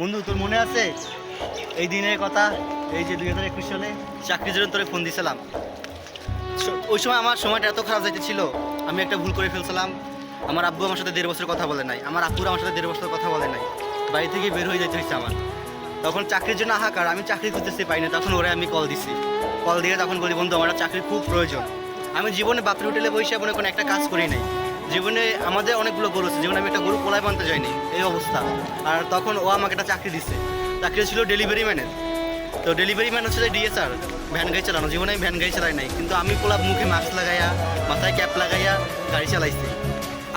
বন্ধু তোর মনে আছে এই দিনের কথা? এই যে 2021 সালে চাকরির জন্য তোরে ফোন দিয়েছিলাম। ওই সময় আমার সময়টা এত খারাপ যাইতেছিল, আমি একটা ভুল করে ফেলছিলাম। আমার আব্বু আমার সাথে 1.5 বছর কথা বলে নাই, আমার আপুরা আমার সাথে 1.5 বছর কথা বলে নাই, বাড়ি থেকে বের হয়ে যেতে হয়েছে আমার। তখন চাকরির জন্য হাহাকার, আমি চাকরি খুঁজতেছি পাই না। তখন ওরে আমি কল দিছি, কল দিয়ে তখন বলি বন্ধু আমার চাকরির খুব প্রয়োজন। আমি জীবনে বাপের হোটেলে বসে মনে কোনো একটা কাজ করি নাই, জীবনে আমাদের অনেকগুলো গরু আছে, জীবনে আমি একটা গরু কোলায় বানতে যাইনি, এই অবস্থা। আর তখন ও আমাকে একটা চাকরি দিচ্ছে, চাকরি ছিল ডেলিভারি ম্যানের। তো ডেলিভারি ম্যান হচ্ছে যে ডিএসআর, ভ্যান গাড়ি চালানো। জীবনে আমি ভ্যান গাড়ি চালাই নাই, কিন্তু আমি পোলা মুখে মাস্ক লাগাইয়া মাথায় ক্যাপ লাগাইয়া গাড়ি চালাইছি।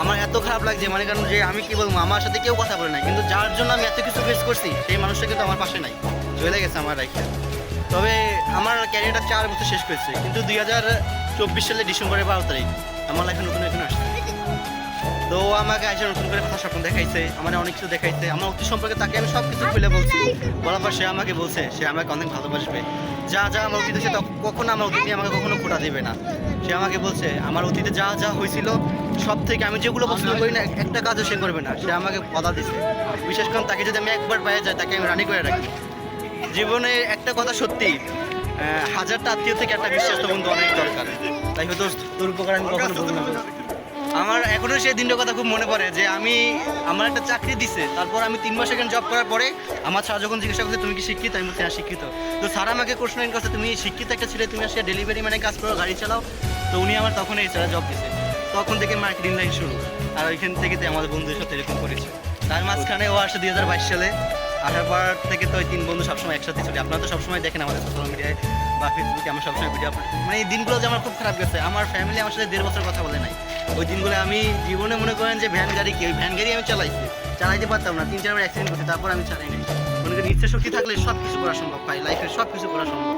আমার এত খারাপ লাগছে, মানে কারণ যে আমি কি বলবো, আমার সাথে কেউ কথা বলে নাই, কিন্তু যার জন্য আমি এত কিছু ফেস করছি সেই মানুষটা কিন্তু আমার পাশে নাই, চলে গেছে আমার রাইখে। তবে আমার ক্যারিয়ারটা 4 বছর শেষ করেছে, কিন্তু 2024 সালে ডিসেম্বরের 12 তারিখ আমার লাইফে নতুন একজন আসছে। তো ও আমাকে আইসা নতুন করে কথা স্বপ্ন দেখাইছে, আমার অনেক কিছু দেখাইছে। আমার অতি সম্পর্কে তাকে আমি সব কিছু খুলে বলছি, বলার পর সে আমাকে বলছে সে আমাকে অনেক ভালোবাসবে। যা যা আমার অতীতে সে কখনো আমার অতীতে আমাকে কখনো খোটা দেবে না। সে আমাকে বলছে আমার অতীতে যা যা হয়েছিল সব থেকে আমি যেগুলো পছন্দ করি না একটা কাজও সে করবে না, সে আমাকে কথা দিছে। বিশেষ করে তাকে যদি আমি একবার পায়ে যাই তাকে আমি রানি করে রাখি। জীবনে একটা কথা সত্যি, হাজারটা আত্মীয় থেকে একটা বিশ্বাস তো বন্ধু অনেক দরকার। তাই হয়তো তোর উপকার আমি কখনো বলবো না। আমার এখনো সেই দিনটার কথা খুব মনে পড়ে যে আমার একটা চাকরি দিছে, তারপর আমি 3 মাস এখানে জব করার পরে আমার স্যার যখন জিজ্ঞাসা করছে তুমি কি শিক্ষিত, আমি বলছি হ্যাঁ শিক্ষিত। তো স্যার আমাকে কোশ্চেন করছে তুমি শিক্ষিত একটা ছেলে, তুমি আসলে ডেলিভারি মানে কাজ করো, গাড়ি চালাও। তো উনি আমার তখন এই স্যার জব দিছে, তখন থেকে মার্কেটিং লাইন শুরু। আর ওইখান থেকে তো আমাদের বন্ধুদের সাথে এরকম করেছে। তার মাঝখানে ও আসে 2022 সালে, আসার পর থেকে তো ওই 3 বন্ধু সবসময় একসাথে চলি। আপনারা তো সবসময় দেখেন আমাদের সোশ্যাল মিডিয়ায় বা ফেসবুকে আমার সবসময় ভিডিও আপলোড। মানে এই দিনগুলো যে আমার খুব খারাপ গেছে, আমার ফ্যামিলি আমার সাথে 1.5 বছর কথা বলে নাই। ওই দিনগুলো আমি জীবনে মনে করেন যে ভ্যান গাড়ি কি, ওই ভ্যান গাড়ি আমি চালাইতে পারতাম না, 3-4 বার অ্যাক্সিডেন্ট করতে, তারপর আমি চালাই নাই। মনে করেন ইচ্ছা শক্তি থাকলে সব কিছু করা সম্ভব, ভাই লাইফে সব কিছু করা সম্ভব।